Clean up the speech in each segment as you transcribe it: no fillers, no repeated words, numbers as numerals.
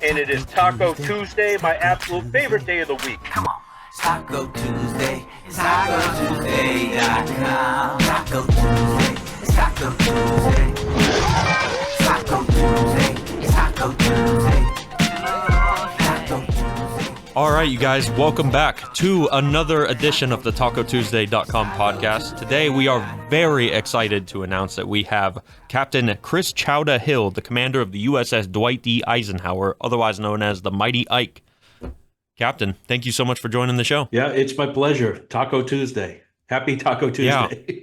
and it is Taco Tuesday, my absolute favorite day of the week. Come on, it's Taco Tuesday. It's TacoTuesday.com. Taco Tuesday. It's Taco Tuesday. Taco Tuesday. It's Taco Tuesday. Taco Tuesday. All right, you guys, welcome back to another edition of the TacoTuesday.com podcast. Today, we are very excited to announce that we have Captain Chris Chowdah Hill, the commander of the USS Dwight D. Eisenhower, otherwise known as the Mighty Ike. Captain, thank you so much for joining the show. Yeah, it's my pleasure. Taco Tuesday. Happy Taco Tuesday. Yeah.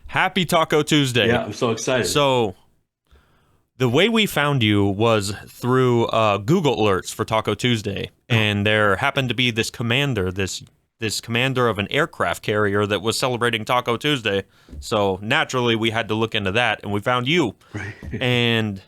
Happy Taco Tuesday. Yeah, I'm so excited. So, the way we found you was through Google alerts for Taco Tuesday, and there happened to be this commander, this commander of an aircraft carrier that was celebrating Taco Tuesday. So naturally, we had to look into that, and we found you. Right. And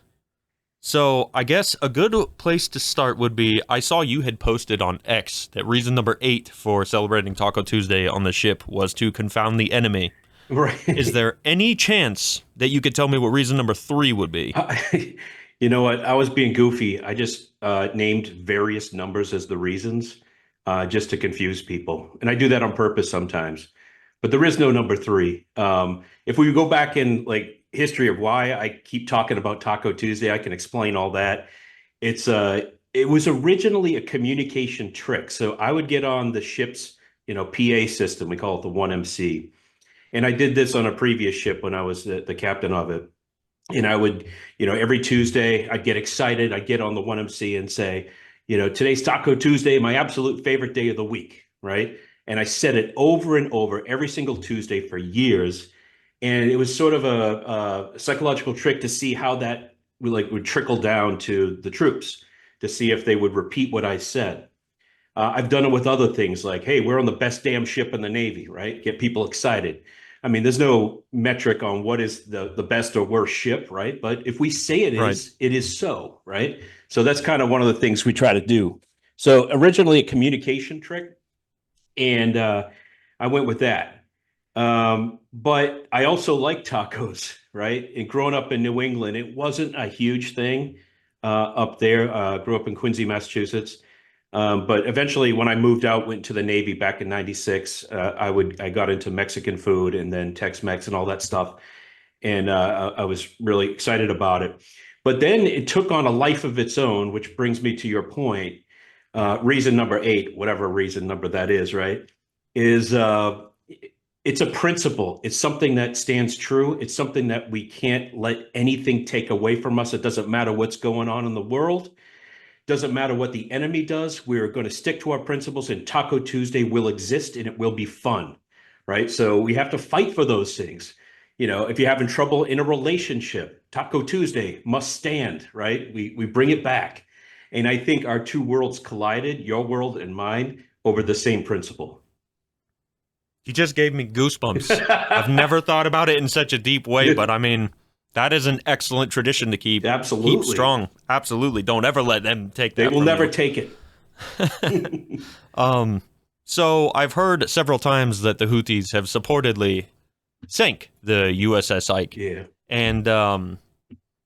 so I guess a good place to start would be, I saw you had posted on X that reason number 8 for celebrating Taco Tuesday on the ship was to confound the enemy. Right. Is there any chance that you could tell me what reason number 3 would be? You know what? I was being goofy. I just named various numbers as the reasons just to confuse people. And I do that on purpose sometimes. But there is no number 3. If we go back in like history of why I keep talking about Taco Tuesday, I can explain all that. It was originally a communication trick. So I would get on the ship's, PA system. We call it the 1MC. And I did this on a previous ship when I was the captain of it. And I would, every Tuesday, I'd get excited. I'd get on the 1MC and say, today's Taco Tuesday, my absolute favorite day of the week, right? And I said it over and over every single Tuesday for years. And it was sort of a psychological trick to see how that would trickle down to the troops, to see if they would repeat what I said. I've done it with other things like, hey, we're on the best damn ship in the Navy, right? Get people excited. I mean, there's no metric on what is the best or worst ship, right? But if we say it is, it is so, right? So that's kind of one of the things we try to do. So originally a communication trick, and I went with that. But I also like tacos, right? And growing up in New England, it wasn't a huge thing up there. Grew up in Quincy, Massachusetts. But eventually, when I moved out, went to the Navy back in '96, I got into Mexican food and then Tex-Mex and all that stuff, and I was really excited about it. But then it took on a life of its own, which brings me to your point. Reason number 8, whatever reason number that is, right? Is it's a principle. It's something that stands true. It's something that we can't let anything take away from us. It doesn't matter what's going on in the world. Doesn't matter what the enemy does. We're going to stick to our principles, and Taco Tuesday will exist and it will be fun, right? So we have to fight for those things. If you're having trouble in a relationship, Taco Tuesday must stand, right? We bring it back. And I think our two worlds collided, your world and mine, over the same principle. You just gave me goosebumps. I've never thought about it in such a deep way, but I mean, that is an excellent tradition to keep. Absolutely. Keep strong. Absolutely. Don't ever let them take that. They will from never you. take it. So I've heard several times that the Houthis have supportedly sank the USS Ike. Yeah. And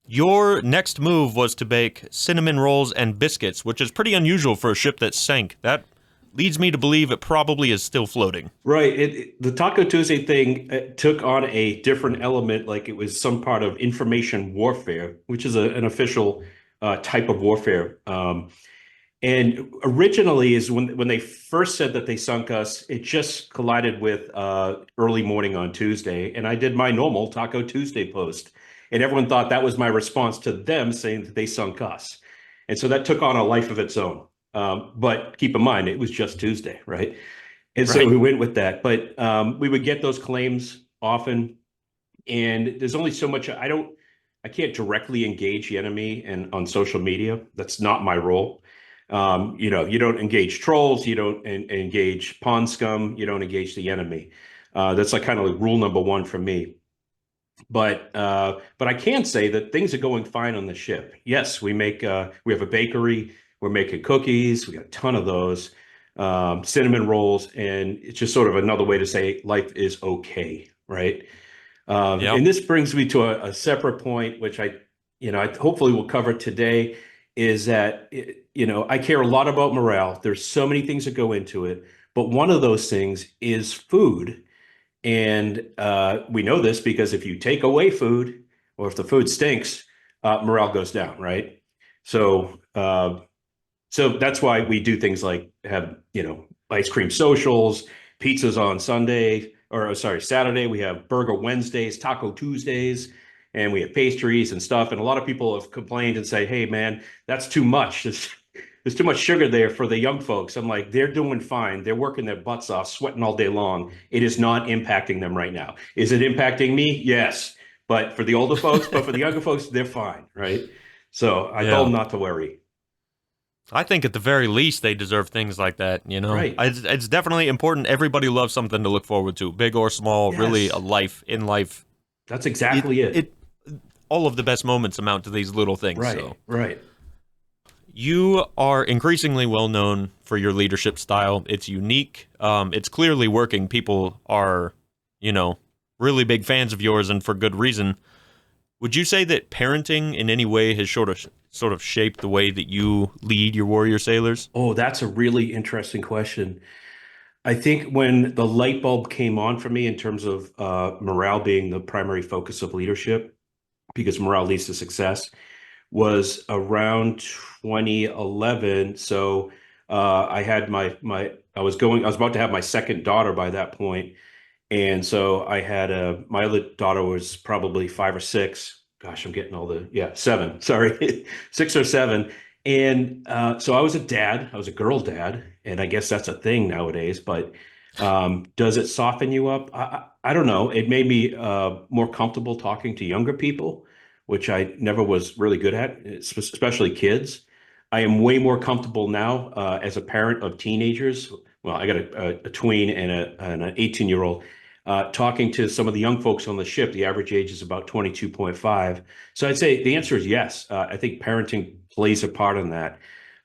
your next move was to bake cinnamon rolls and biscuits, which is pretty unusual for a ship that sank. That leads me to believe it probably is still floating. Right. The Taco Tuesday thing took on a different element, like it was some part of information warfare, which is an official type of warfare. And originally is when they first said that they sunk us, it just collided with early morning on Tuesday. And I did my normal Taco Tuesday post. And everyone thought that was my response to them saying that they sunk us. And so that took on a life of its own. But keep in mind, it was just Tuesday, right? And so we went with that. But we would get those claims often. And there's only so much. I can't directly engage the enemy and on social media. That's not my role. You don't engage trolls. You don't engage pond scum. You don't engage the enemy. That's like kind of like rule number 1 for me. But I can say that things are going fine on the ship. Yes, we have a bakery. We're making cookies. We got a ton of those, cinnamon rolls, and it's just sort of another way to say life is okay, right? And this brings me to a separate point, which I hopefully will cover today. is that, I care a lot about morale. There's so many things that go into it, but one of those things is food. And we know this because if you take away food or if the food stinks, morale goes down, right? So, so that's why we do things like have, ice cream socials, pizzas on Sunday, or sorry, Saturday. We have Burger Wednesdays, Taco Tuesdays, and we have pastries and stuff. And a lot of people have complained and say, hey, man, that's too much. There's too much sugar there for the young folks. I'm like, they're doing fine. They're working their butts off, sweating all day long. It is not impacting them right now. Is it impacting me? Yes. But for the older folks, but for the younger folks, they're fine, right? So I told them not to worry. I think at the very least they deserve things like that, Right. It's definitely important. Everybody loves something to look forward to, big or small, Yes. really a life in life. That's exactly it. All of the best moments amount to these little things. Right, So. right. You are increasingly well known for your leadership style. It's unique. It's clearly working. People are, really big fans of yours, and for good reason. Would you say that parenting in any way has sort of shaped the way that you lead your warrior sailors? Oh, that's a really interesting question. I think when the light bulb came on for me in terms of morale being the primary focus of leadership, because morale leads to success, was around 2011. So I had I was about to have my second daughter by that point. And so I had my other daughter was probably 5 or 6. Gosh, I'm getting seven, sorry, 6 or 7. And so I was a dad, I was a girl dad, and I guess that's a thing nowadays, but does it soften you up? I don't know. It made me more comfortable talking to younger people, which I never was really good at, especially kids. I am way more comfortable now as a parent of teenagers. Well, I got a tween and an 18-year-old. Talking to some of the young folks on the ship, the average age is about 22.5. So I'd say the answer is yes. I think parenting plays a part in that.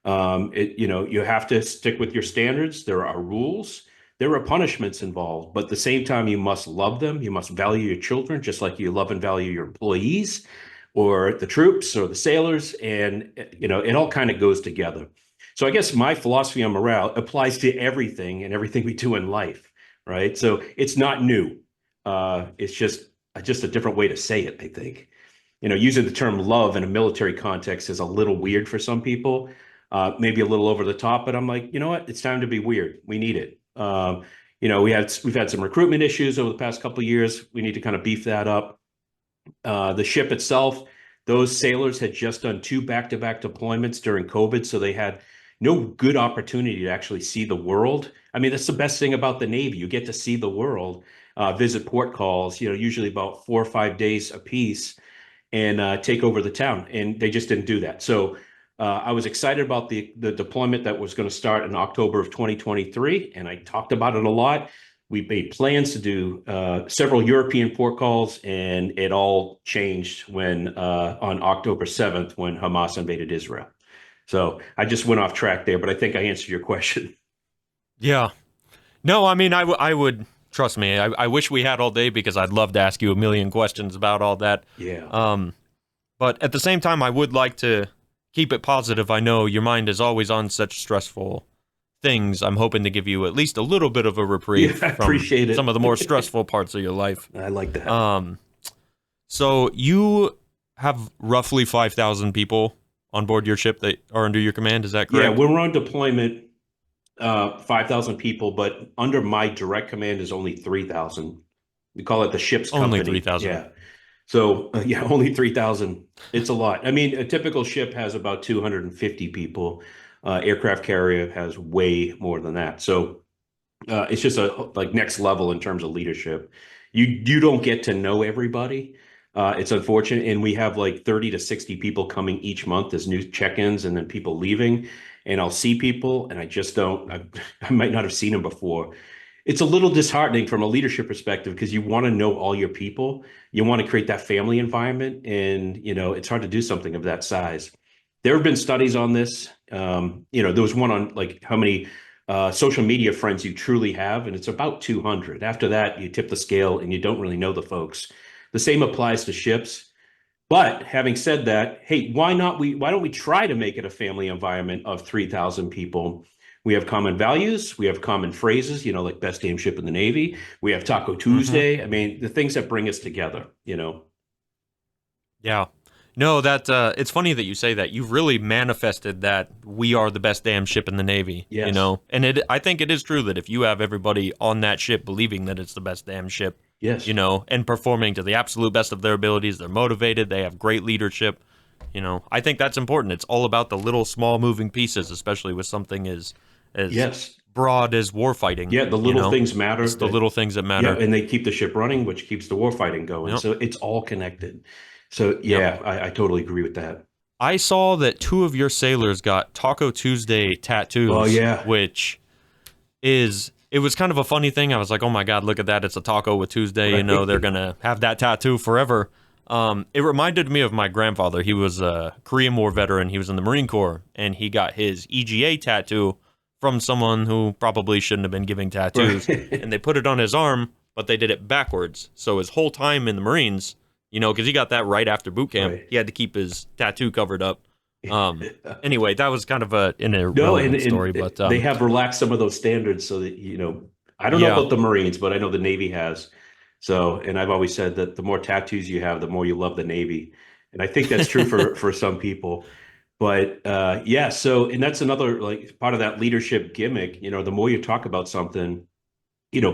You have to stick with your standards. There are rules. There are punishments involved, but at the same time, you must love them. You must value your children, just like you love and value your employees or the troops or the sailors. And, it all kind of goes together. So I guess my philosophy on morale applies to everything and everything we do in life, right? So it's not new. It's just a different way to say it, I think. Using the term love in a military context is a little weird for some people, maybe a little over the top, but I'm like, you know what? It's time to be weird. We need it. We've had some recruitment issues over the past couple of years. We need to kind of beef that up. The ship itself, those sailors had just done 2 back-to-back deployments during COVID, so they had no good opportunity to actually see the world. I mean, that's the best thing about the Navy. You get to see the world, visit port calls, usually about 4 or 5 days a piece, and take over the town. And they just didn't do that. So I was excited about the deployment that was going to start in October of 2023, and I talked about it a lot. We made plans to do several European port calls, and it all changed when on October 7th when Hamas invaded Israel. So I just went off track there, but I think I answered your question. Yeah. No, I mean, I would, trust me, I wish we had all day because I'd love to ask you a million questions about all that. Yeah. But at the same time, I would like to keep it positive. I know your mind is always on such stressful things. I'm hoping to give you at least a little bit of a reprieve I from appreciate it. some of the more stressful parts of your life. I like that. So you have roughly 5,000 people on board your ship that are under your command. Is that correct? Yeah, when we're on deployment, 5,000 people, but under my direct command is only 3,000. We call it the ship's company. Only 3,000. Yeah. So only 3,000. It's a lot. I mean, a typical ship has about 250 people. Aircraft carrier has way more than that. So it's just like next level in terms of leadership. You don't get to know everybody. It's unfortunate. And we have like 30 to 60 people coming each month as new check-ins and then people leaving. And I'll see people and I just don't, I might not have seen them before. It's a little disheartening from a leadership perspective because you want to know all your people. You want to create that family environment. And, it's hard to do something of that size. There have been studies on this. There was one on like how many social media friends you truly have, and it's about 200. After that, you tip the scale and you don't really know the folks. The same applies to ships. But having said that, hey, why don't we try to make it a family environment of 3,000 people? We have common values, we have common phrases, like best damn ship in the Navy. We have Taco Hmm. Tuesday. I mean, the things that bring us together. Yeah. No, that it's funny that you say that. You've really manifested that we are the best damn ship in the Navy, Yes. And I think it is true that if you have everybody on that ship believing that it's the best damn ship, Yes. and performing to the absolute best of their abilities, they're motivated, they have great leadership, I think that's important. It's all about the little small moving pieces, especially with something as Yes. broad as warfighting, Yeah, the little things matter. It's the little things that Yeah, matter. and they keep the ship running, which keeps the warfighting going. Yep. So it's all connected. So Yep. yeah, I totally agree with that. I saw that two of your sailors got Taco Tuesday Oh tattoos, yeah. which it was kind of a funny thing. I was like, oh my God, look at that. It's a taco with Tuesday. Right. They're going to have that tattoo forever. It reminded me of my grandfather. He was a Korean War veteran. He was in the Marine Corps, and he got his EGA tattoo from someone who probably shouldn't have been giving tattoos. Right. And they put it on his arm, but they did it backwards. So his whole time in the Marines, because he got that right after boot camp, Right. he had to keep his tattoo covered up. Anyway, that was kind of an No, irrelevant story, but they have relaxed some of those standards so that, I don't know yeah, about the Marines, but I know the Navy has. So, and I've always said that the more tattoos you have, the more you love the Navy. And I think that's true for some people. But yeah, so and that's another like part of that leadership gimmick, the more you talk about something,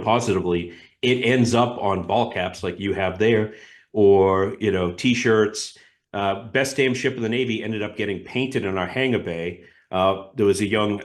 positively, it ends up on ball caps like you have there, or t-shirts. Best damn ship in the Navy ended up getting painted in our hangar bay. There was a young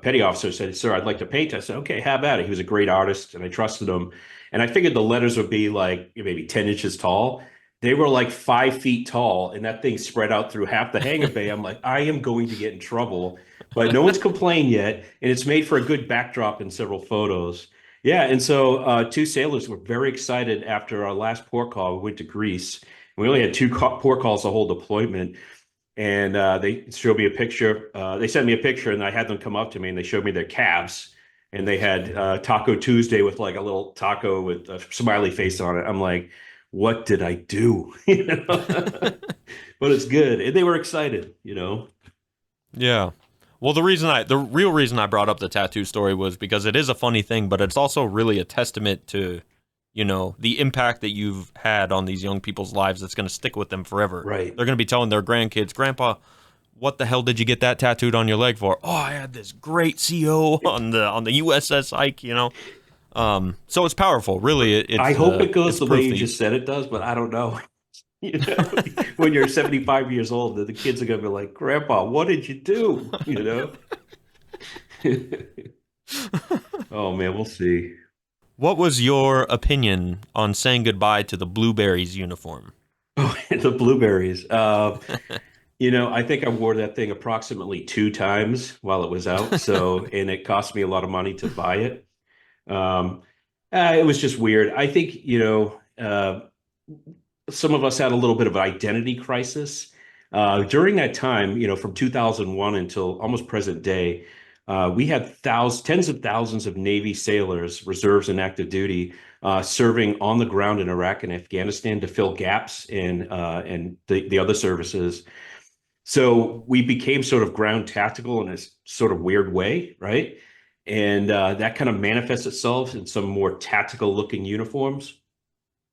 petty officer said, "Sir, I'd like to paint." I said, "Okay, have at it." He was a great artist, and I trusted him. And I figured the letters would be like maybe 10 inches tall. They were like 5 feet tall, and that thing spread out through half the hangar bay. I'm like, I am going to get in trouble, but no one's complained yet, and it's made for a good backdrop in several photos. Yeah, and so two sailors were very excited after our last port call. We went to Greece. We only had two port calls the whole deployment, and they showed me a picture. They sent me a picture, and I had them come up to me, and they showed me their calves, and they had Taco Tuesday with like a little taco with a smiley face on it. I'm like, what did I do? But it's good, and they were excited. yeah. Well, the real reason I brought up the tattoo story was because it is a funny thing, but it's also really a testament to, the impact that you've had on these young people's lives that's going to stick with them forever. Right. They're going to be telling their grandkids, "Grandpa, what the hell did you get that tattooed on your leg for?" "Oh, I had this great CO on the USS Ike." So it's powerful, really. I hope it goes it's the proof way you that just said it does, but I don't know. You know, when you're 75 years old, the kids are gonna be like, "Grandpa, what did you do?" Oh man, we'll see. What was your opinion on saying goodbye to the Blueberries uniform? Oh, the blueberries. I think I wore that thing approximately 2 times while it was out. So, and it cost me a lot of money to buy it. Um, it was just weird. I think, some of us had a little bit of an identity crisis. During that time, from 2001 until almost present day, we had tens of thousands of Navy sailors, reserves and active duty, serving on the ground in Iraq and Afghanistan to fill gaps in the other services. So we became sort of ground tactical in a sort of weird way, right? And that kind of manifests itself in some more tactical looking uniforms.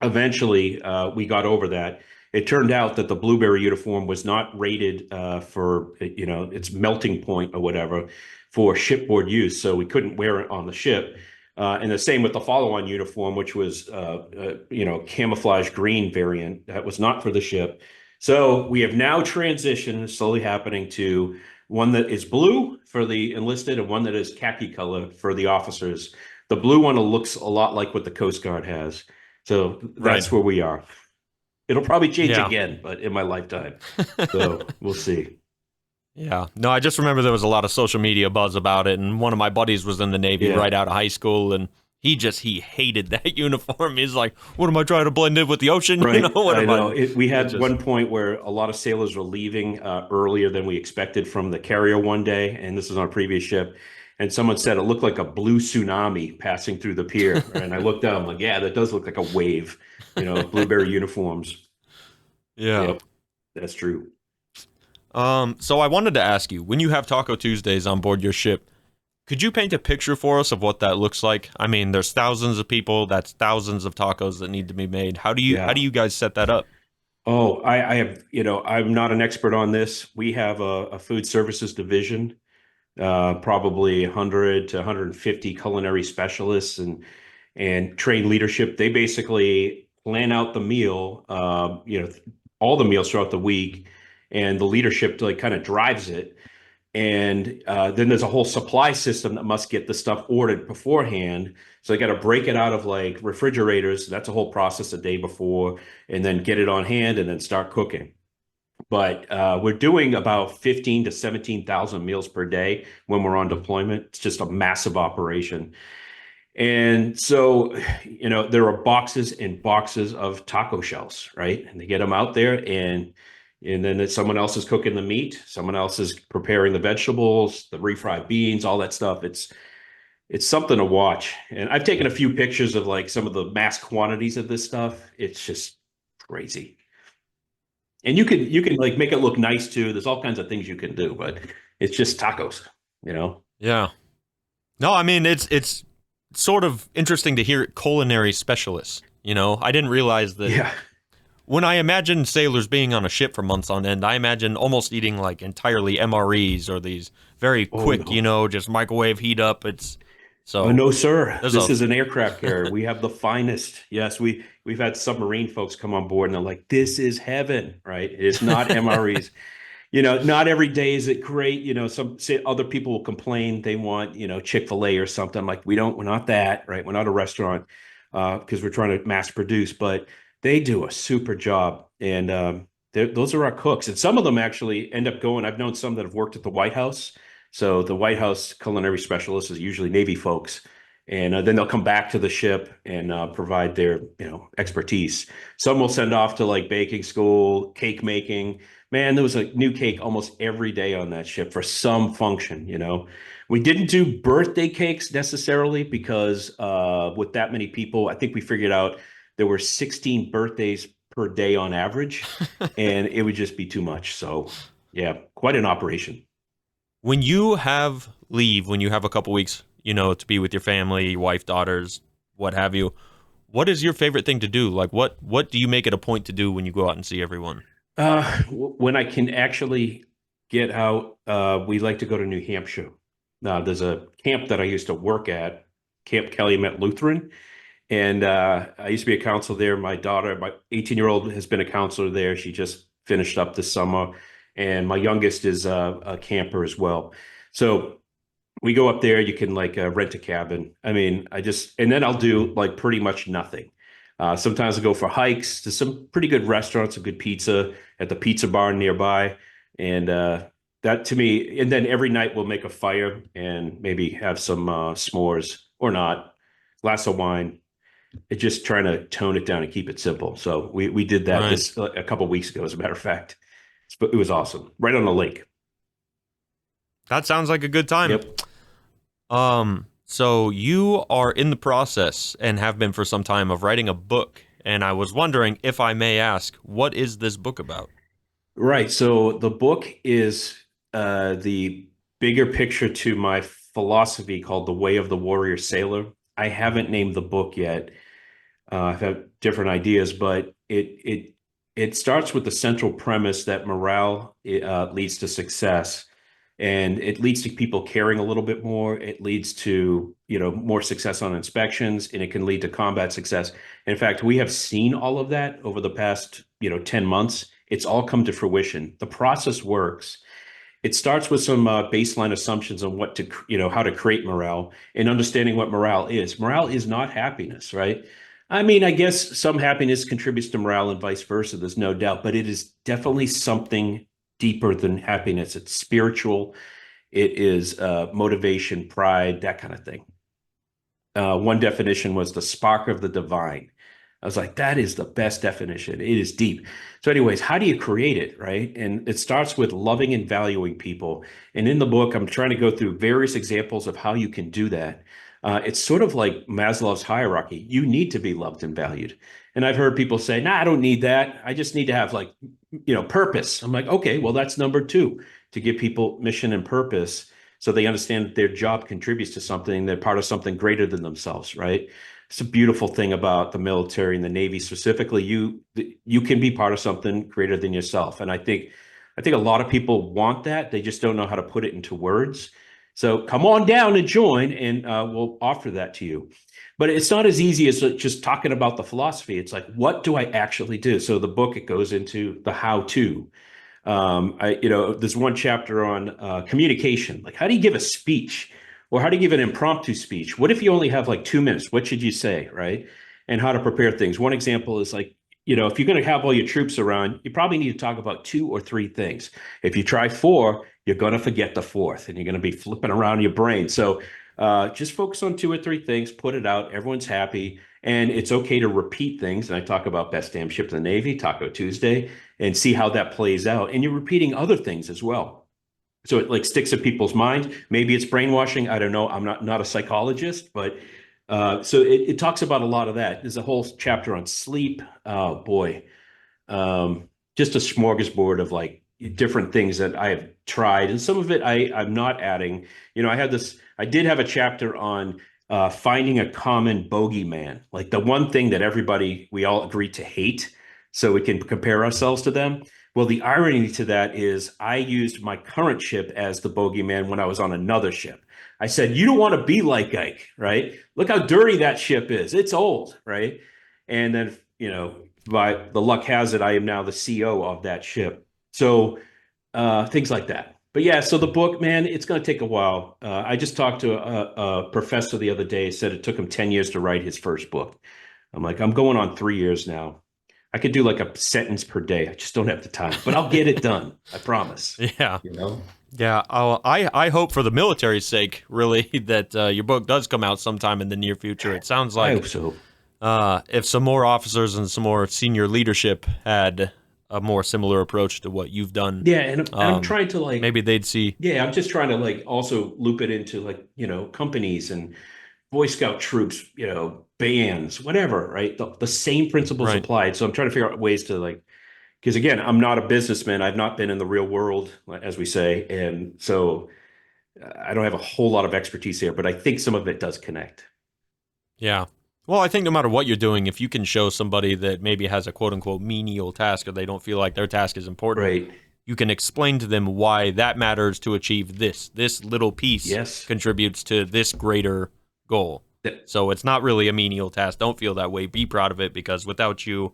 Eventually, we got over that. It turned out that the blueberry uniform was not rated for its melting point or whatever for shipboard use, so we couldn't wear it on the ship. And the same with the follow-on uniform, which was camouflage green variant that was not for the ship. So we have now transitioned, slowly happening, to one that is blue for the enlisted and one that is khaki color for the officers. The blue one looks a lot like what the Coast Guard has. So that's Right. where we are. It'll probably change Yeah. again, but in my lifetime. So we'll see. Yeah. No, I just remember there was a lot of social media buzz about it, and one of my buddies was in the Navy Yeah. right out of high school, and he hated that uniform. He's like, "What am I trying to blend in with the ocean?" Right. What I am know. I? We had It just- one point where a lot of sailors were leaving earlier than we expected from the carrier one day, and this is on a previous ship. And someone said it looked like a blue tsunami passing through the pier. And I looked down, I'm like, yeah, that does look like a wave, blueberry uniforms. Yeah. Yep, that's true. So I wanted to ask you, when you have Taco Tuesdays on board your ship, could you paint a picture for us of what that looks like? I mean, there's thousands of people, that's thousands of tacos that need to be made. How do Yeah. you guys set that up? Oh, I have, I'm not an expert on this. We have a food services division, probably 100 to 150 culinary specialists and trained leadership. They basically plan out the meal, all the meals throughout the week, and the leadership like kind of drives it. And then there's a whole supply system that must get the stuff ordered beforehand. So they got to break it out of like refrigerators. That's a whole process a day before, and then get it on hand and then start cooking. But we're doing about 15 to 17,000 meals per day when we're on deployment. It's just a massive operation. And so, there are boxes and boxes of taco shells, right? And they get them out there, and then someone else is cooking the meat, someone else is preparing the vegetables, the refried beans, all that stuff. It's something to watch. And I've taken a few pictures of like some of the mass quantities of this stuff. It's just crazy. And you can like make it look nice too. There's all kinds of things you can do, but it's just tacos. Yeah. No, I mean it's sort of interesting to hear culinary specialists. I didn't realize that Yeah. when I imagine sailors being on a ship for months on end, I imagine almost eating like entirely MREs or these very Oh, quick, no. just microwave heat up. It's Oh so no, sir. there's This a is an aircraft carrier. We have the finest. Yes, we've had submarine folks come on board and they're like, "This is heaven," right? It's not MREs. Not every day is it great. Some say other people will complain they want, Chick-fil-A or something. I'm like, we're not that, right? We're not a restaurant because we're trying to mass produce, but they do a super job. And those are our cooks. And some of them actually end up going. I've known some that have worked at the White House. So the White House culinary specialist is usually Navy folks. And then they'll come back to the ship and provide their, expertise. Some will send off to like baking school, cake making. Man, there was a new cake almost every day on that ship for some function. We didn't do birthday cakes necessarily because with that many people, I think we figured out there were 16 birthdays per day on average, and it would just be too much. So, yeah, quite an operation. when you have leave, when you have a couple weeks, to be with your family, your wife, daughters, what have you. What is your favorite thing to do? Like what do you make it a point to do when you go out and see everyone? When I can actually get out, we like to go to New Hampshire. There's a camp that I used to work at, Camp Calumet Lutheran. And I used to be a counselor there. My daughter, my 18-year-old, has been a counselor there. She just finished up this summer. And my youngest is a camper as well. So we go up there. You can like rent a cabin. I mean, and then I'll do like pretty much nothing. Sometimes I go for hikes to some pretty good restaurants, a good pizza at the pizza barn nearby. And that to me, and then every night we'll make a fire and maybe have some s'mores or not, glass of wine. It's just trying to tone it down and keep it simple. So we did that Right. this a couple of weeks ago, as a matter of fact. It was awesome, right on the lake. That sounds like a good time. Yep. So you are in the process and have been for some time of writing a book, and I was wondering if I may ask, what is this book about? Right. So the book is the bigger picture to my philosophy called The Way of the Warrior Sailor. I haven't named the book yet. I've had different ideas, but it starts with the central premise that morale leads to success, and it leads to people caring a little bit more. It leads to more success on inspections, and it can lead to combat success. In fact, we have seen all of that over the past 10 months. It's all come to fruition. The process works. It starts with some baseline assumptions on how to create morale and understanding what morale is. Morale is not happiness, right? I mean, I guess some happiness contributes to morale and vice versa. There's no doubt, but it is definitely something deeper than happiness. It's spiritual. It is motivation, pride, that kind of thing. One definition was the spark of the divine. I was like, that is the best definition. It is deep. So, anyways, how do you create it, right? And it starts with loving and valuing people. And in the book, I'm trying to go through various examples of how you can do that. It's sort of like Maslow's hierarchy. You need to be loved and valued. And I've heard people say, nah, I don't need that. I just need to have like, purpose. I'm like, okay, well, that's number two, to give people mission and purpose so they understand that their job contributes to something. They're part of something greater than themselves, right? It's a beautiful thing about the military and the Navy specifically. You can be part of something greater than yourself. And I think a lot of people want that. They just don't know how to put it into words. So come on down and join, and we'll offer that to you. But it's not as easy as just talking about the philosophy. It's like, what do I actually do? So the book, it goes into the how-to. There's one chapter on communication. Like, how do you give a speech, or how do you give an impromptu speech? What if you only have like 2 minutes? What should you say, right? And how to prepare things. One example is like, if you're going to have all your troops around, you probably need to talk about 2 or 3 things. If you try 4, you're going to forget the 4th, and you're going to be flipping around your brain. So just focus on 2 or 3 things, put it out. Everyone's happy, and it's okay to repeat things. And I talk about best damn ship in the Navy, Taco Tuesday, and see how that plays out. And you're repeating other things as well. So it like sticks in people's mind. Maybe it's brainwashing. I don't know. I'm not a psychologist, but so it talks about a lot of that. There's a whole chapter on sleep. Oh boy. Just a smorgasbord of like different things that I've tried. And some of it I'm not adding. I did have a chapter on finding a common bogeyman, like the one thing that we all agree to hate so we can compare ourselves to them. Well, the irony to that is I used my current ship as the bogeyman when I was on another ship. I said, you don't want to be like Ike, right? Look how dirty that ship is. It's old, right? And then, by the luck has it, I am now the CO of that ship. So things like that. But yeah, so the book, man, it's going to take a while. I just talked to a professor the other day, said it took him 10 years to write his first book. I'm like, I'm going on 3 years now. I could do like a sentence per day. I just don't have the time, but I'll get it done. I promise. Yeah. Yeah. I hope for the military's sake, really, that your book does come out sometime in the near future. It sounds like I hope so. If some more officers and some more senior leadership had a more similar approach to what you've done. Yeah. And I'm trying to like, maybe they'd see. Yeah. I'm just trying to like also loop it into like, companies and Boy Scout troops, bands, whatever, right? The same principles applied. So I'm trying to figure out ways to like, because again, I'm not a businessman. I've not been in the real world, as we say. And so I don't have a whole lot of expertise here, but I think some of it does connect. Yeah. Well, I think no matter what you're doing, if you can show somebody that maybe has a quote unquote menial task or they don't feel like their task is important, right, you can explain to them why that matters to achieve this. This little piece contributes to this greater goal. So it's not really a menial task. Don't feel that way. Be proud of it, because without you,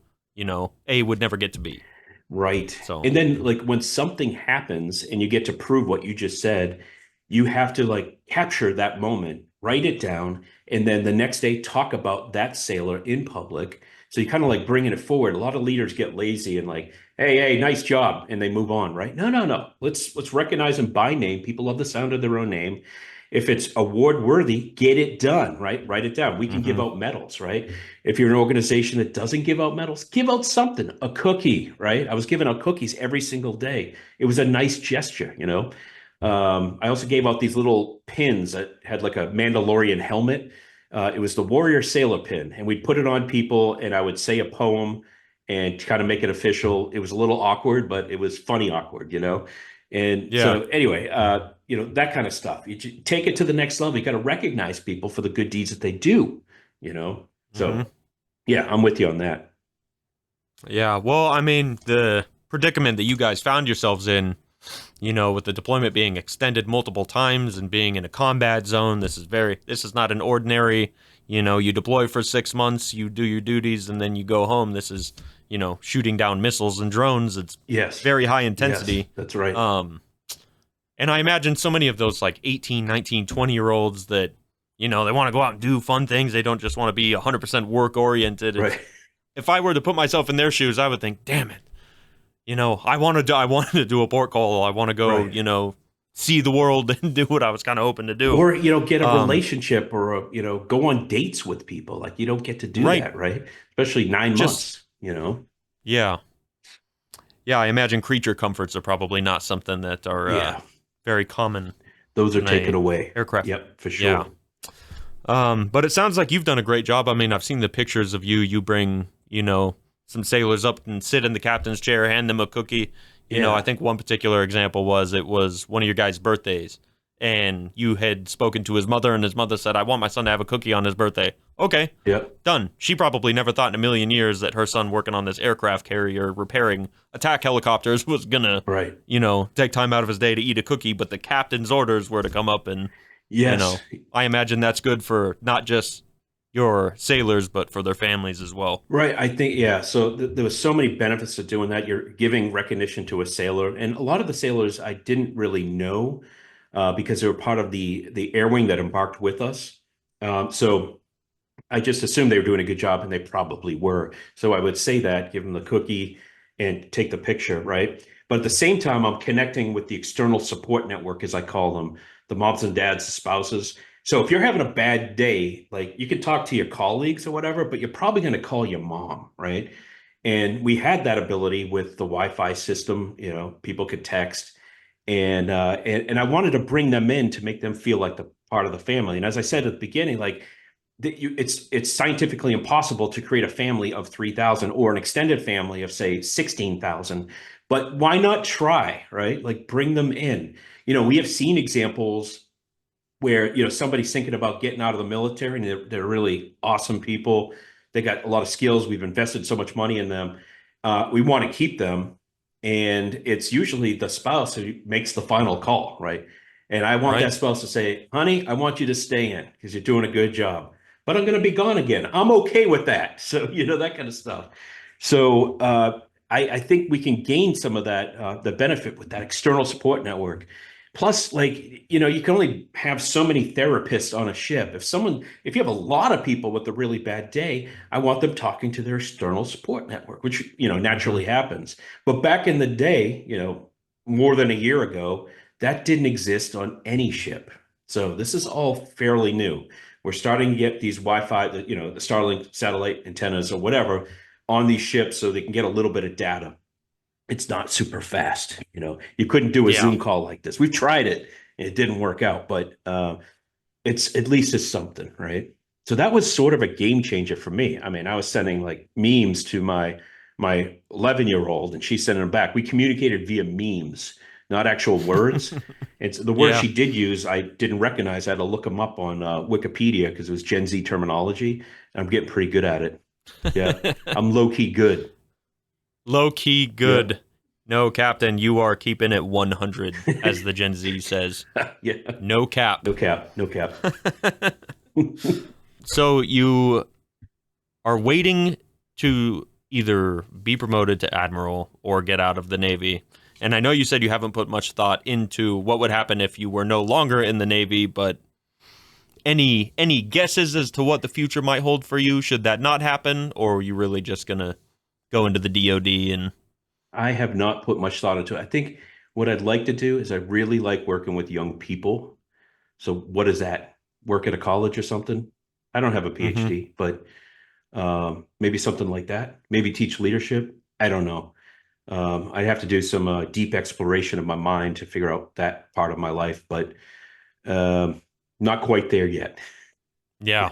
A would never get to B. Right. So, and then like when something happens and you get to prove what you just said, you have to like capture that moment, write it down, and then the next day talk about that sailor in public. So you kind of like bringing it forward. A lot of leaders get lazy and like, hey, nice job, and they move on, right? No. Let's recognize them by name. People love the sound of their own name. If it's award worthy, get it done, right? Write it down. We can give out medals, right? If you're an organization that doesn't give out medals, give out something, a cookie, right? I was giving out cookies every single day. It was a nice gesture, I also gave out these little pins that had like a Mandalorian helmet. It was the Warrior Sailor pin, and we'd put it on people, and I would say a poem and kind of make it official. It was a little awkward, but it was funny awkward, And so anyway, that kind of stuff. You take it to the next level. You got to recognize people for the good deeds that they do, So, yeah, I'm with you on that. Yeah, well, I mean, the predicament that you guys found yourselves in, with the deployment being extended multiple times and being in a combat zone, this is not an ordinary, you deploy for 6 months, you do your duties, and then you go home. This is, shooting down missiles and drones. It's very high intensity. Yes, that's right. And I imagine so many of those like 18, 19, 20-year-olds that, they want to go out and do fun things. They don't just want to be 100% work-oriented. Right. If I were to put myself in their shoes, I would think, damn it. I wanted to do a port call. I want to go, see the world and do what I was kind of hoping to do. Or, get a relationship or, go on dates with people. Like you don't get to do that, right? Especially 9 months, Yeah. Yeah, I imagine creature comforts are probably not something that are very common. Those are taken away. Aircraft. Yep, for sure. But it sounds like you've done a great job. I mean, I've seen the pictures of you. You bring, some sailors up and sit in the captain's chair, hand them a cookie. Yeah. I think one particular example was it was one of your guys' birthdays, and you had spoken to his mother, and his mother said, "I want my son to have a cookie on his birthday." Okay, Yep. done. She probably never thought in a million years that her son working on this aircraft carrier repairing attack helicopters was gonna, Right. take time out of his day to eat a cookie. But the captain's orders were to come up and, Yes. I imagine that's good for not just your sailors, but for their families as well. Right. I think, yeah. So there was so many benefits to doing that. You're giving recognition to a sailor, and a lot of the sailors I didn't really know because they were part of the air wing that embarked with us. So I just assumed they were doing a good job, and they probably were. So I would say that, give them the cookie, and take the picture, right? But at the same time, I'm connecting with the external support network, as I call them, the moms and dads, the spouses. So if you're having a bad day, like you can talk to your colleagues or whatever, but you're probably going to call your mom, right? And we had that ability with the Wi-Fi system. People could text, and I wanted to bring them in to make them feel like the part of the family. And as I said at the beginning, like it's scientifically impossible to create a family of 3,000 or an extended family of say 16,000. But why not try, right? Like bring them in. We have seen examples where somebody's thinking about getting out of the military, and they're really awesome people. They got a lot of skills. We've invested so much money in them. We want to keep them, and it's usually the spouse who makes the final call, right? And I want Right. that spouse to say, "Honey, I want you to stay in because you're doing a good job, but I'm going to be gone again. I'm okay with that." So that kind of stuff. So I think we can gain some of that the benefit with that external support network. Plus, like, you can only have so many therapists on a ship. If you have a lot of people with a really bad day, I want them talking to their external support network, which, naturally happens. But back in the day, more than a year ago, that didn't exist on any ship. So this is all fairly new. We're starting to get these Wi-Fi, the Starlink satellite antennas or whatever on these ships so they can get a little bit of data. It's not super fast. You couldn't do a Yeah. Zoom call like this. We've tried it and it didn't work out, but it's at least it's something, right? So that was sort of a game changer for me. I mean, I was sending like memes to my 11-year-old, and she's sending them back. We communicated via memes, not actual words. It's the words Yeah. she did use, I didn't recognize. I had to look them up on Wikipedia because it was Gen Z terminology. And I'm getting pretty good at it. Yeah, I'm low key good. Low key good. No, Captain, you are keeping it 100, as the Gen Z says. Yeah, No cap. no cap, no cap. So you are waiting to either be promoted to admiral or get out of the Navy. And I know you said you haven't put much thought into what would happen if you were no longer in the Navy, but any guesses as to what the future might hold for you should that not happen, or are you really just gonna go into the DoD and I have not put much thought into it. I think what I'd like to do is I really like working with young people. So what is that? Work at a college or something? I don't have a PhD, but maybe something like that. Maybe teach leadership. I don't know. I'd have to do some deep exploration of my mind to figure out that part of my life, but not quite there yet. Yeah.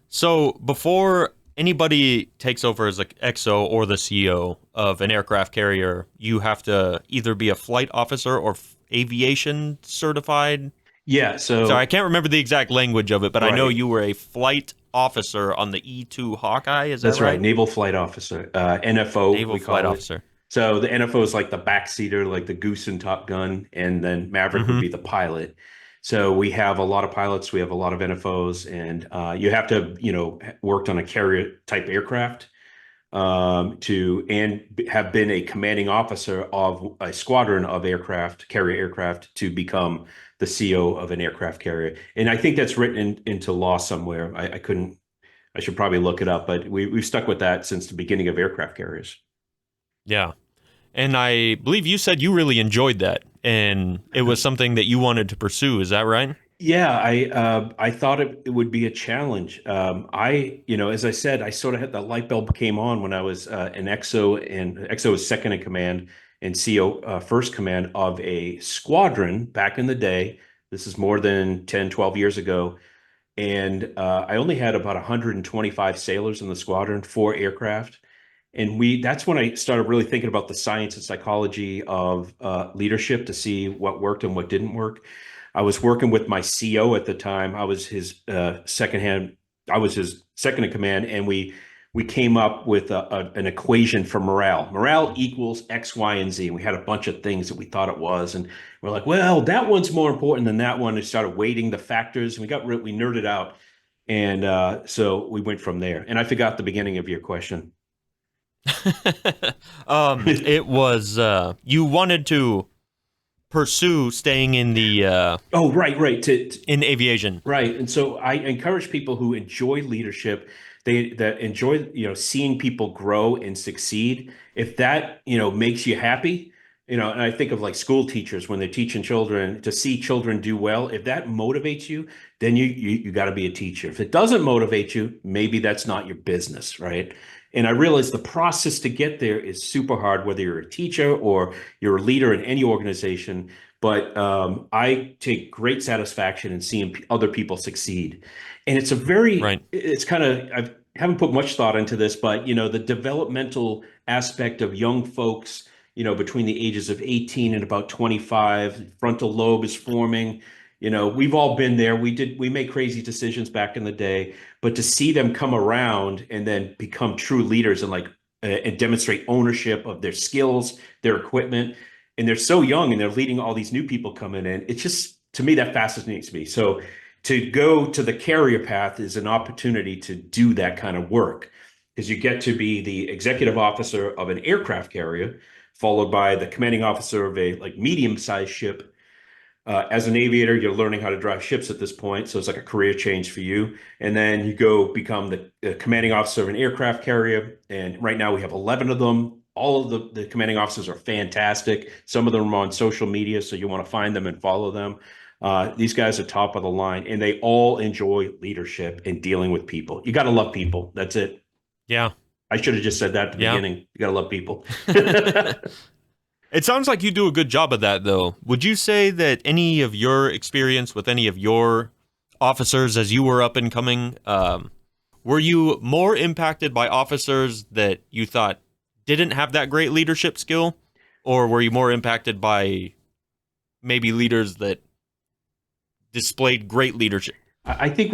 So before anybody takes over as like XO or the CEO of an aircraft carrier, you have to either be a flight officer or aviation certified. Yeah. So I can't remember the exact language of it, but I know Right. you were a flight officer on the E-2 Hawkeye. Is that that's right. right? Naval flight officer, NFO, Naval we call flight it. officer. So the NFO is like the backseater, like the goose in Top Gun, and then Maverick would be the pilot. So we have a lot of pilots, we have a lot of NFOs, and you have to, worked on a carrier type aircraft have been a commanding officer of a squadron of carrier aircraft to become the CO of an aircraft carrier. And I think that's written into law somewhere. I should probably look it up, but we've stuck with that since the beginning of aircraft carriers. Yeah. And I believe you said you really enjoyed that, and it was something that you wanted to pursue. Is that right? Yeah, I thought it would be a challenge. As I said, I sort of had the light bulb came on when I was an XO, and XO was second in command and CO first command of a squadron back in the day. This is more than 10, 12 years ago. and I only had about 125 sailors in the squadron, 4 aircraft. And that's when I started really thinking about the science and psychology of leadership to see what worked and what didn't work. I was working with my CO at the time. I was his I was his second in command, and we came up with an equation for morale. Morale equals X, Y, and Z. And we had a bunch of things that we thought it was, and we're like, well, that one's more important than that one. And started weighting the factors, and we nerded out, and so we went from there. And I forgot the beginning of your question. It was you wanted to pursue staying in the right in aviation, right. And so I encourage people who enjoy leadership, that enjoy seeing people grow and succeed. If that makes you happy, and I think of like school teachers when they're teaching children, to see children do well. If that motivates you, then you got to be a teacher. If it doesn't motivate you, maybe that's not your business, right? And I realize the process to get there is super hard, whether you're a teacher or you're a leader in any organization. But I take great satisfaction in seeing other people succeed. And it's it's kind of, I haven't put much thought into this, but, the developmental aspect of young folks, between the ages of 18 and about 25, frontal lobe is forming. We've all been there. We made crazy decisions back in the day, but to see them come around and then become true leaders and demonstrate ownership of their skills, their equipment, and they're so young and they're leading all these new people coming in. It's just, to me, that fascinates me. So to go to the carrier path is an opportunity to do that kind of work, because you get to be the executive officer of an aircraft carrier, followed by the commanding officer of a medium-sized ship. As an aviator, you're learning how to drive ships at this point, so it's like a career change for you. And then you go become the commanding officer of an aircraft carrier. And right now we have 11 of them. All of the commanding officers are fantastic. Some of them are on social media, so you want to find them and follow them. These guys are top of the line, and they all enjoy leadership and dealing with people. You got to love people. That's it. Yeah. I should have just said that at the beginning. You got to love people. It sounds like you do a good job of that, though. Would you say that any of your experience with any of your officers as you were up and coming, were you more impacted by officers that you thought didn't have that great leadership skill? Or were you more impacted by maybe leaders that displayed great leadership? I think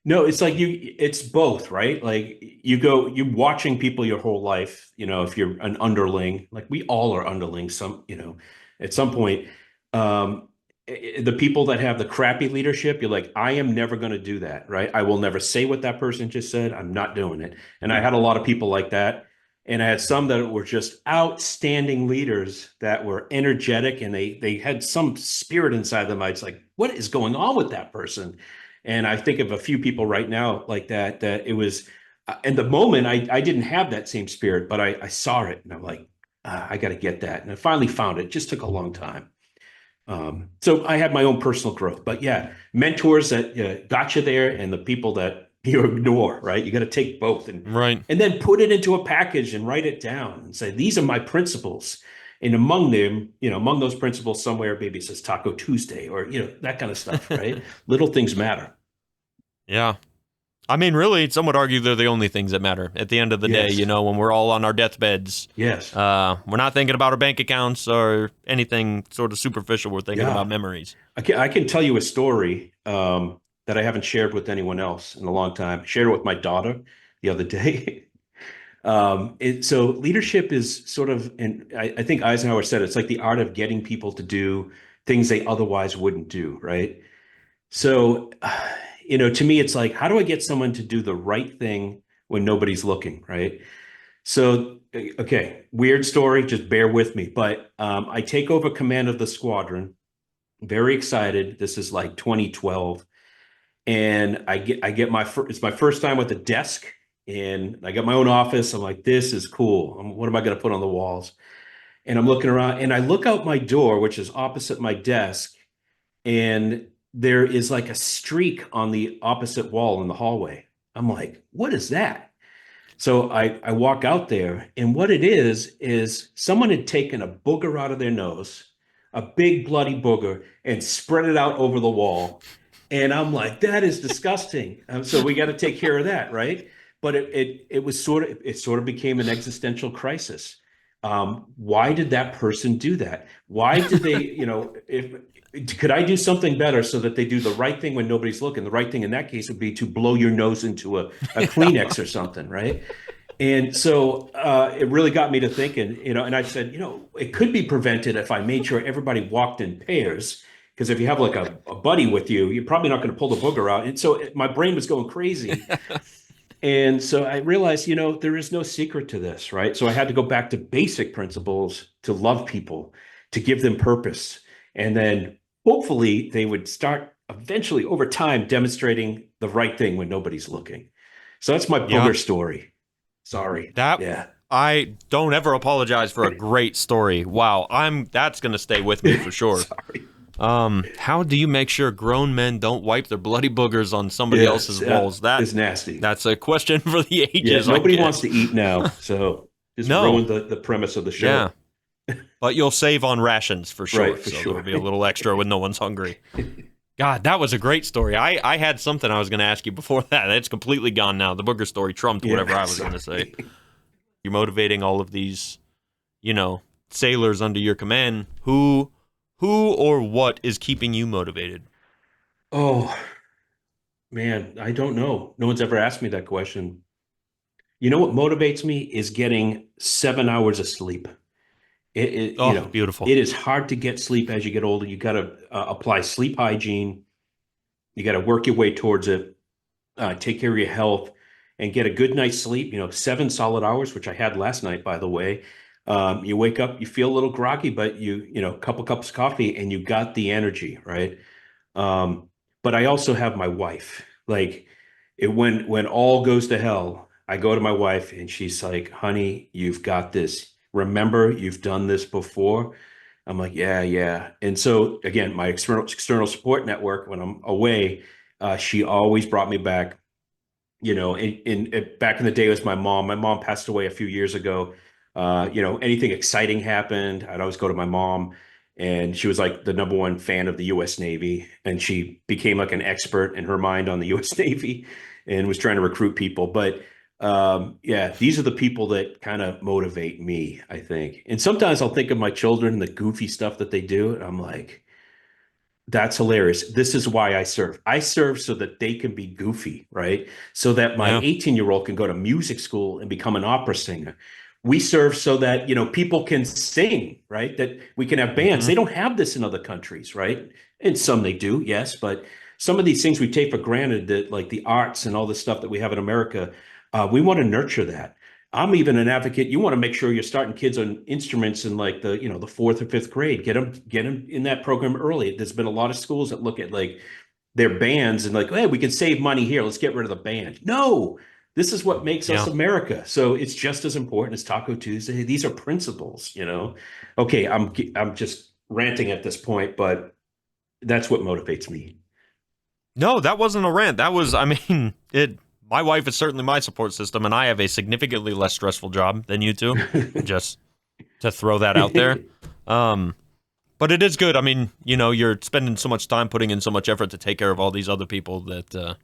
no, it's like it's both, right? Like you're watching people your whole life, if you're an underling, like we all are underlings, at some point, the people that have the crappy leadership, you're like, I am never going to do that, right? I will never say what that person just said. I'm not doing it. And I had a lot of people like that. And I had some that were just outstanding leaders that were energetic, and they had some spirit inside them. I was like, what is going on with that person? And I think of a few people right now like that it was, in the moment, I didn't have that same spirit, but I saw it and I'm like, I got to get that. And I finally found it. It just took a long time. So I had my own personal growth, but yeah, mentors that got you there and the people that you ignore, right? You got to take both and then put it into a package and write it down and say, these are my principles. And among them, among those principles somewhere, maybe it says Taco Tuesday or, that kind of stuff, right? Little things matter. Yeah. I mean, really, some would argue they're the only things that matter at the end of the day, when we're all on our deathbeds. Yes. We're not thinking about our bank accounts or anything sort of superficial. We're thinking about memories. I can tell you a story that I haven't shared with anyone else in a long time. I shared it with my daughter the other day. So leadership is sort of, and I think Eisenhower said it's like the art of getting people to do things they otherwise wouldn't do, right? So, to me, it's like, how do I get someone to do the right thing when nobody's looking, right? So, okay, weird story, just bear with me. But I take over command of the squadron, very excited. This is like 2012. And I get it's my first time with a desk. And I got my own office. I'm like, this is cool. What am I going to put on the walls? And I'm looking around and I look out my door, which is opposite my desk. And there is like a streak on the opposite wall in the hallway. I'm like, what is that? So I walk out there, and what it is someone had taken a booger out of their nose, a big bloody booger, and spread it out over the wall. And I'm like, that is disgusting. So we got to take care of that, right? But it sort of became an existential crisis. Why did that person do that? Why did they, if could I do something better so that they do the right thing when nobody's looking? The right thing in that case would be to blow your nose into a Kleenex or something, right? And so it really got me to thinking, and I said, it could be prevented if I made sure everybody walked in pairs. Because if you have like a buddy with you, you're probably not going to pull the booger out. And so my brain was going crazy. And so I realized, there is no secret to this, right? So I had to go back to basic principles to love people, to give them purpose. And then hopefully they would start eventually over time demonstrating the right thing when nobody's looking. So that's my Yeah. booger story. Sorry. That Yeah. I don't ever apologize for a great story. Wow, that's gonna stay with me for sure. Sorry. How do you make sure grown men don't wipe their bloody boogers on somebody else's walls? That is nasty. That's a question for the Yeah, ages. nobody wants to eat now, so just No. ruin the premise of the show. Yeah, but you'll save on rations for sure. Right, for so sure. there'll be a little extra when no one's hungry. God, that was a great story. I had something I was going to ask you before that. It's completely gone now. The booger story trumped whatever I was going to say. You're motivating all of these, sailors under your command. Who or what is keeping you motivated? Oh, man, I don't know. No one's ever asked me that question. You know what motivates me is getting 7 hours of sleep. Beautiful. It is hard to get sleep as you get older. You got to apply sleep hygiene. You got to work your way towards it. Take care of your health and get a good night's sleep. 7 solid hours, which I had last night, by the way. You wake up, you feel a little groggy, but a couple cups of coffee and you got the energy, right? But I also have my wife. Like when all goes to hell, I go to my wife and she's like, honey, you've got this. Remember, you've done this before. I'm like, yeah. And so again, my external support network, when I'm away, she always brought me back. Back in the day, it was my mom. My mom passed away a few years ago. Anything exciting happened, I'd always go to my mom, and she was like the number one fan of the U.S. Navy, and she became like an expert in her mind on the U.S. Navy, and was trying to recruit people. But these are the people that kind of motivate me, I think. And sometimes I'll think of my children and the goofy stuff that they do, and I'm like, that's hilarious. This is why I serve. I serve so that they can be goofy, right? So that my 18-year-old can go to music school and become an opera singer. We serve so that, people can sing, right? That we can have bands. They don't have this in other countries, right? And some they do, yes. But some of these things we take for granted, that like the arts and all the stuff that we have in America, we want to nurture that. I'm even an advocate. You want to make sure you're starting kids on instruments in like the fourth or fifth grade. Get them in that program early. There's been a lot of schools that look at like their bands and like, hey, we can save money here. Let's get rid of the band. No, this is what makes us America. So it's just as important as Taco Tuesday. These are principles, Okay, I'm just ranting at this point, but that's what motivates me. No, that wasn't a rant. That was, my wife is certainly my support system, and I have a significantly less stressful job than you two, just to throw that out there. But it is good. You're spending so much time putting in so much effort to take care of all these other people that,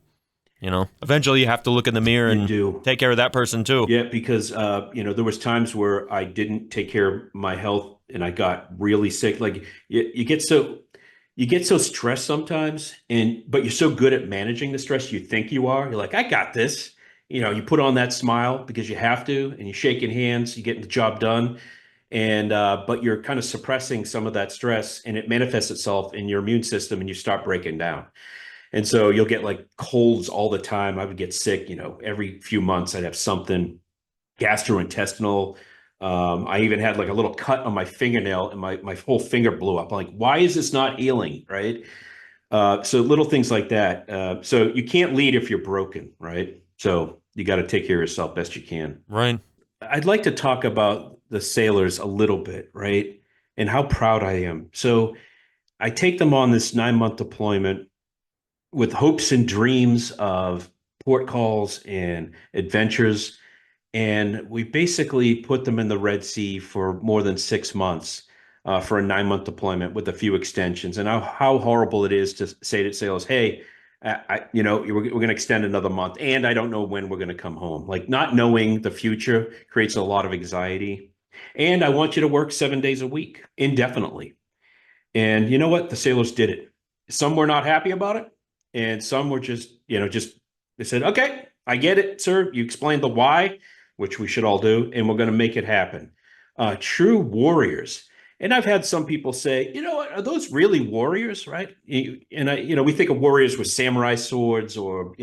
eventually you have to look in the mirror and take care of that person too. Yeah, because, there was times where I didn't take care of my health and I got really sick. Like you get so stressed sometimes, but you're so good at managing the stress. You think you are. You're like, I got this. You put on that smile because you have to, and you're shaking hands. You get the job done, but you're kind of suppressing some of that stress, and it manifests itself in your immune system, and you start breaking down. And so you'll get like colds all the time. I would get sick. Every few months I'd have something gastrointestinal. I even had like a little cut on my fingernail and my whole finger blew up. I'm like, why is this not healing? Right. So little things like that. So you can't lead if you're broken. Right. So you got to take care of yourself best you can. Right. I'd like to talk about the sailors a little bit. Right. And how proud I am. So I take them on this 9-month deployment with hopes and dreams of port calls and adventures. And we basically put them in the Red Sea for more than 6 months. for a 9-month deployment with a few extensions, and how horrible it is to say to sailors, "Hey, we're going to extend another month, and I don't know when we're going to come home." Like not knowing the future creates a lot of anxiety. And I want you to work 7 days a week indefinitely. And you know what? The sailors did it. Some were not happy about it, and some were just they said, "Okay, I get it, sir. You explained the why, which we should all do, and we're going to make it happen." True warriors. And I've had some people say, "You know what? Are those really warriors?" Right? We think of warriors with samurai swords or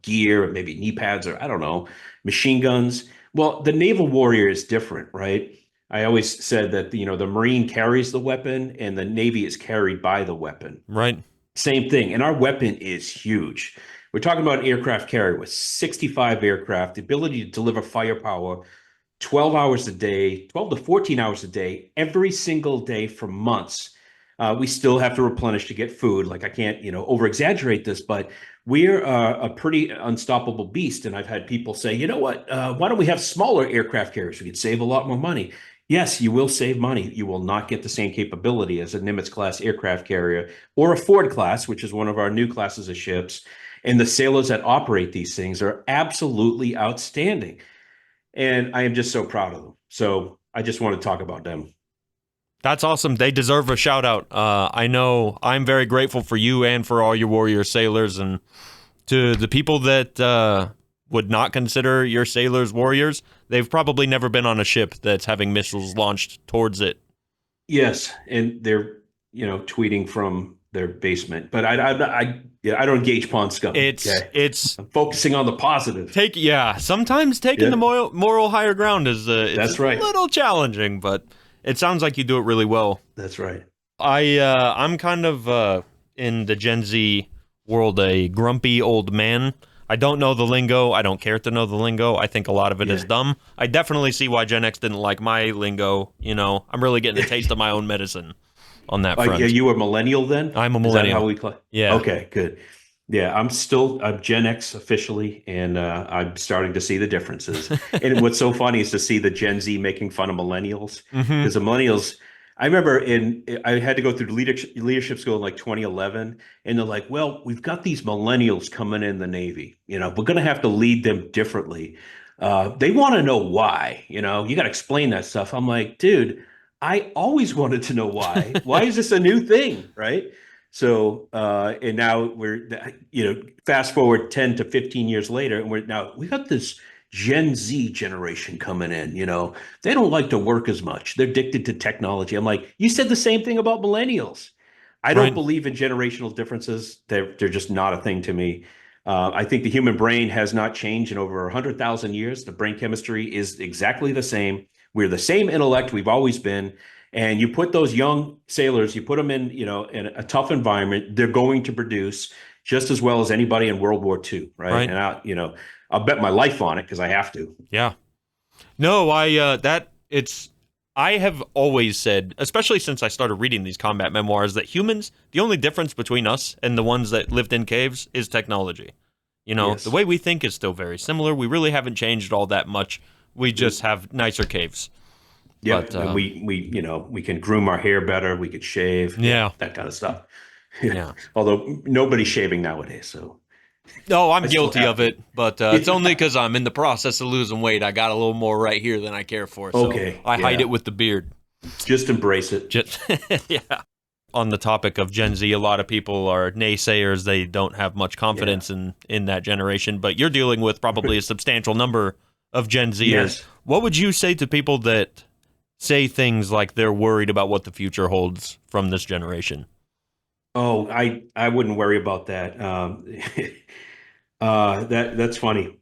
gear, or maybe knee pads, or I don't know, machine guns. Well, the naval warrior is different, right? I always said that the Marine carries the weapon and the Navy is carried by the weapon. Right. Same thing. And our weapon is huge. We're talking about an aircraft carrier with 65 aircraft, the ability to deliver firepower 12 hours a day, 12 to 14 hours a day, every single day for months. We still have to replenish to get food. Like I can't, over exaggerate this, but we're a pretty unstoppable beast. And I've had people say, "You know what? Why don't we have smaller aircraft carriers? We could save a lot more money." Yes, you will save money. You will not get the same capability as a Nimitz class aircraft carrier or a Ford class, which is one of our new classes of ships. And the sailors that operate these things are absolutely outstanding. And I am just so proud of them. So I just want to talk about them. That's awesome. They deserve a shout out. I know I'm very grateful for you and for all your warrior sailors, and to the people that would not consider your sailors warriors. They've probably never been on a ship that's having missiles launched towards it. Yes, and they're tweeting from their basement, but I don't engage pawn scum. It's I'm focusing on the positive. Sometimes taking the moral higher ground is That's right. A little challenging, but it sounds like you do it really well. That's right. I'm kind of in the Gen Z world a grumpy old man. I don't know the lingo. I don't care to know the lingo. I think a lot of it is dumb. I definitely see why Gen X didn't like my lingo. I'm really getting a taste of my own medicine on that front. Yeah, you a millennial then? I'm a millennial. Is that how we Yeah. Okay, good. Yeah, I'm Gen X officially, and I'm starting to see the differences. And what's so funny is to see the Gen Z making fun of millennials, because the millennials. I remember I had to go through leadership school in like 2011, and they're like, "Well, we've got these millennials coming in the Navy. We're going to have to lead them differently. They want to know why. You got to explain that stuff." I'm like, dude, I always wanted to know why. Why is this a new thing, right? So, and now we're, fast forward 10 to 15 years later, and we got this Gen Z generation coming in. They don't like to work as much. They're addicted to technology. I'm like, you said the same thing about millennials. I don't believe in generational differences. They're just not a thing to me. I think the human brain has not changed in over 100,000 years. The brain chemistry is exactly the same. We're the same intellect we've always been. And you put those young sailors, you put them in in a tough environment, they're going to produce just as well as anybody in World War II, right? And I'll bet my life on it because I have to. Yeah. No, I have always said, especially since I started reading these combat memoirs, that humans, the only difference between us and the ones that lived in caves is technology. Yes. The way we think is still very similar. We really haven't changed all that much. We just have nicer caves. Yeah, and we can groom our hair better. We could shave. That kind of stuff. Yeah. Although nobody's shaving nowadays, so. No, I'm guilty of it, but it's only because I'm in the process of losing weight. I got a little more right here than I care for, so I hide it with the beard. Just embrace it. Yeah. On the topic of Gen Z, a lot of people are naysayers. They don't have much confidence in that generation, but you're dealing with probably a substantial number of Gen Zers. Yes. What would you say to people that say things like they're worried about what the future holds from this generation? Oh, I wouldn't worry about that. That's funny.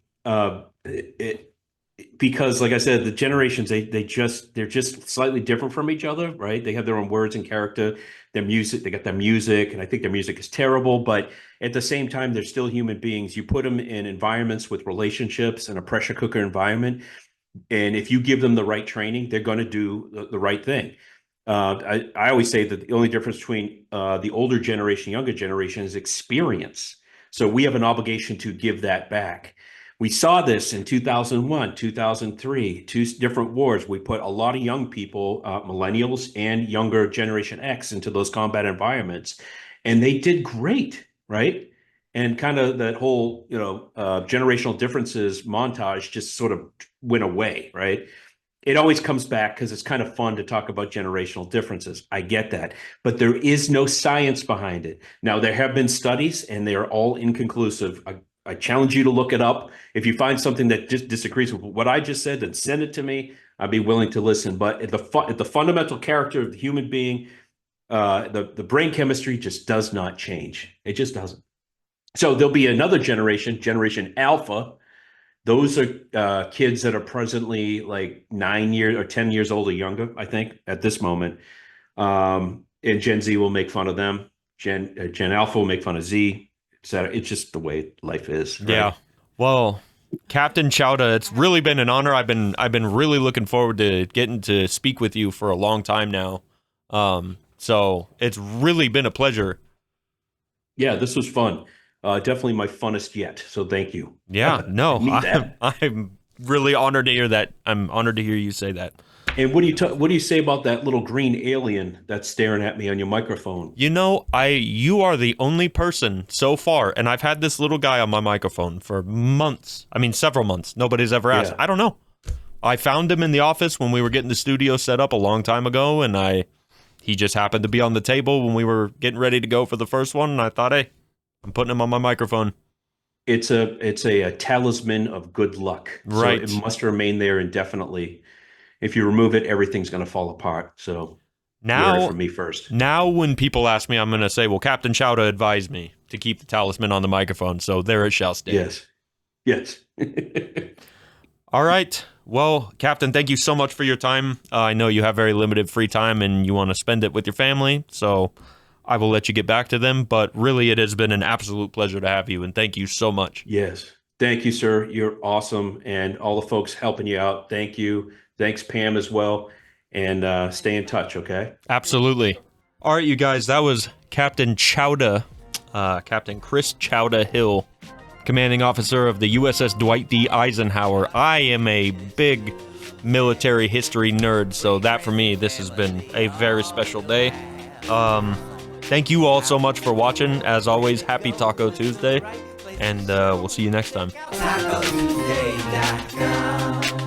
Because like I said, the generations they're just slightly different from each other, right? They have their own words and character, their music, they got their music, and I think their music is terrible, but at the same time, they're still human beings. You put them in environments with relationships and a pressure cooker environment, and if you give them the right training, they're going to do the right thing. I always say that the only difference between the older generation, younger generation is experience. So we have an obligation to give that back. We saw this in 2001, 2003, two different wars. We put a lot of young people, millennials and younger Generation X, into those combat environments, and they did great, right? And kind of that whole, generational differences montage just sort of went away, right? It always comes back because it's kind of fun to talk about generational differences. I get that. But there is no science behind it. Now, there have been studies, and they are all inconclusive. I challenge you to look it up. If you find something that just disagrees with what I just said, then send it to me. I'd be willing to listen. But at the fundamental character of the human being, the brain chemistry just does not change. It just doesn't. So there'll be another generation, Generation Alpha. Those are kids that are presently like 9 years or 10 years old or younger, I think, at this moment. And Gen Z will make fun of them. Gen Alpha will make fun of Z, etc. It's just the way life is. Right? Yeah. Well, Captain Chowdah, it's really been an honor. I've been really looking forward to getting to speak with you for a long time now. So it's really been a pleasure. Yeah, this was fun. Definitely my funnest yet. So thank you. Yeah, no, I'm really honored to hear that. I'm honored to hear you say that. And what do you say about that little green alien that's staring at me on your microphone? You are the only person so far, and I've had this little guy on my microphone for months. I mean, several months. Nobody's ever asked. Yeah. I don't know. I found him in the office when we were getting the studio set up a long time ago, and he just happened to be on the table when we were getting ready to go for the first one, and I thought, hey, I'm putting him on my microphone. It's a talisman of good luck. Right. So it must remain there indefinitely. If you remove it, everything's going to fall apart. So Now, you heard it from me first. Now, when people ask me, I'm going to say, well, Captain Chowdah advised me to keep the talisman on the microphone, so there it shall stay. Yes. All right. Well, Captain, thank you so much for your time. I know you have very limited free time and you want to spend it with your family, so I will let you get back to them. But really, it has been an absolute pleasure to have you, and thank you so much. Yes. Thank you, sir. You're awesome. And all the folks helping you out, thank you. Thanks, Pam, as well. And stay in touch, okay? Absolutely. All right, you guys, that was Captain Chowdah, Captain Chris Chowdah Hill, commanding officer of the USS Dwight D. Eisenhower. I am a big military history nerd, so that for me, this has been a very special day. Thank you all so much for watching. As always, happy Taco Tuesday, and we'll see you next time. TacoTuesday.com